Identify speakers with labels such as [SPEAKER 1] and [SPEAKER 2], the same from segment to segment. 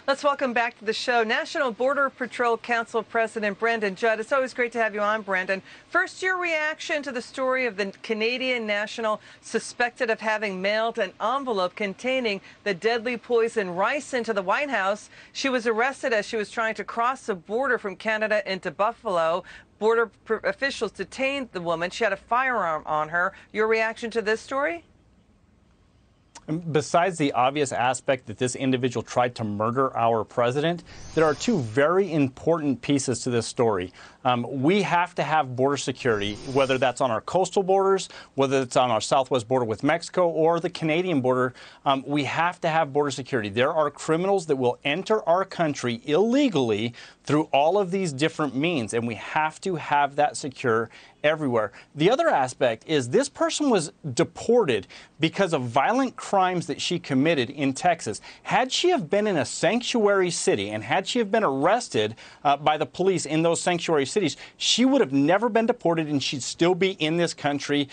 [SPEAKER 1] Let's welcome back to the show National Border Patrol Council President Brendan Judd. It's always great to have you on, Brendan. First, your reaction to the story of the Canadian national suspected of having mailed an envelope containing the deadly poison rice into the White House. She was arrested as she was trying to cross the border from Canada into Buffalo. Border officials detained the woman. She had a firearm on her. Your reaction to this story?
[SPEAKER 2] Besides the obvious aspect that this individual tried to murder our president, there are two very important pieces to this story. We have to have border security, whether that's on our coastal borders, whether it's on our southwest border with Mexico or the Canadian border. We have to have border security. There are criminals that will enter our country illegally through all of these different means, and we have to have that secure everywhere. The other aspect is this person was deported because of violent crimes that she committed in Texas. Had she have been in a sanctuary city and had she have been arrested by the police in those sanctuary cities, she would have never been deported and she'd still be in this country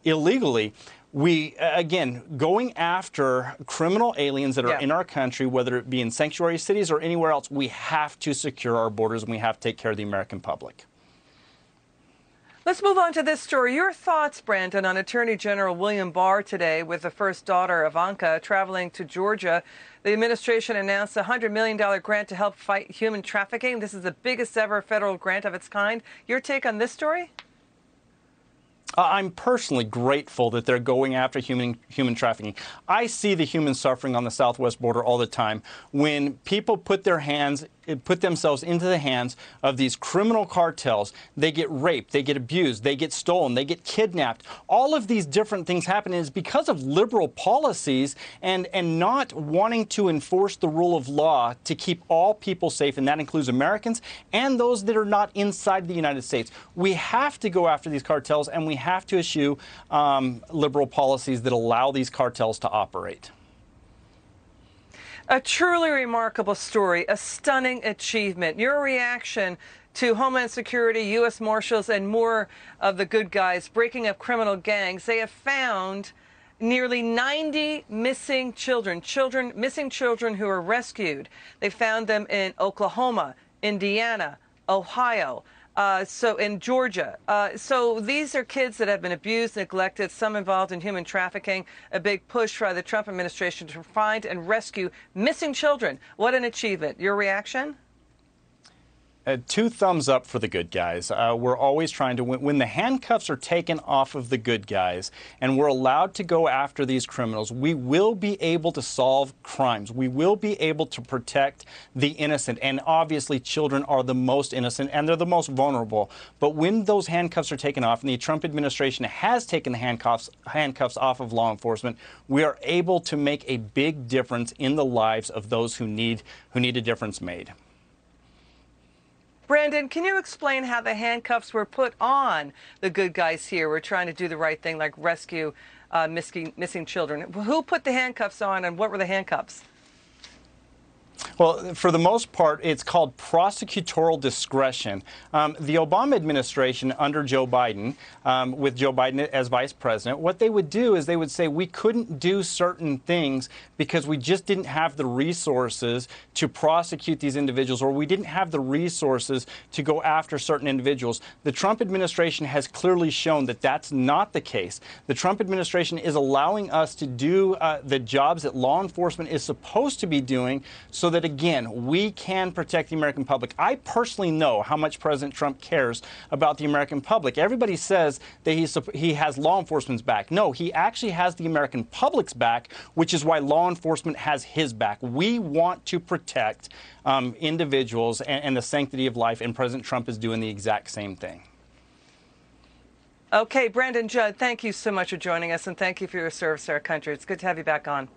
[SPEAKER 2] illegally. We, again, going after criminal aliens that are in our country, whether it be in sanctuary cities or anywhere else, we have to secure our borders and we have to take care of the American public.
[SPEAKER 1] Let's move on to this story. Your thoughts, Brandon, on Attorney General William Barr today with the first daughter, Ivanka, traveling to Georgia. The administration announced a $100 million grant to help fight human trafficking. This is the biggest ever federal grant of its kind. Your take on this story?
[SPEAKER 2] I'm personally grateful that they're going after human trafficking. I see the human suffering on the southwest border all the time when people put themselves into the hands of these criminal cartels. They get raped, they get abused, they get stolen, they get kidnapped. All of these different things happen, and it's because of liberal policies and not wanting to enforce the rule of law to keep all people safe, and that includes Americans and those that are not inside the United States. We have to go after these cartels, and we have to issue liberal policies that allow these cartels to operate.
[SPEAKER 1] A truly remarkable story, a stunning achievement. Your reaction to Homeland Security, U.S. Marshals, and more of the good guys breaking up criminal gangs. They have found nearly 90 missing children who were rescued. They found them in Oklahoma, Indiana, Ohio. So in Georgia. So these are kids that have been abused, neglected, some involved in human trafficking. A big push by the Trump administration to find and rescue missing children. What an achievement. Your reaction?
[SPEAKER 2] Two thumbs up for the good guys. We're always trying to win. When the handcuffs are taken off of the good guys and we're allowed to go after these criminals, we will be able to solve crimes. We will be able to protect the innocent. And obviously, children are the most innocent and they're the most vulnerable. But when those handcuffs are taken off, and the Trump administration has taken the handcuffs off of law enforcement, we are able to make a big difference in the lives of those who need a difference made.
[SPEAKER 1] Brandon, can you explain how the handcuffs were put on the good guys here? We're trying to do the right thing, like rescue missing children. Who put the handcuffs on, and what were the handcuffs?
[SPEAKER 2] Well, for the most part, it's called prosecutorial discretion. The Obama administration under Joe Biden, with Joe Biden as vice president, what they would do is they would say we couldn't do certain things because we just didn't have the resources to prosecute these individuals, or we didn't have the resources to go after certain individuals. The Trump administration has clearly shown that that's not the case. The Trump administration is allowing us to do the jobs that law enforcement is supposed to be doing, so that, again, we can protect the American public. I personally know how much President Trump cares about the American public. Everybody says that he has law enforcement's back. No, he actually has the American public's back, which is why law enforcement has his back. We want to protect individuals and the sanctity of life, and President Trump is doing the exact same thing.
[SPEAKER 1] Okay, Brandon Judd, thank you so much for joining us, and thank you for your service to our country. It's good to have you back on.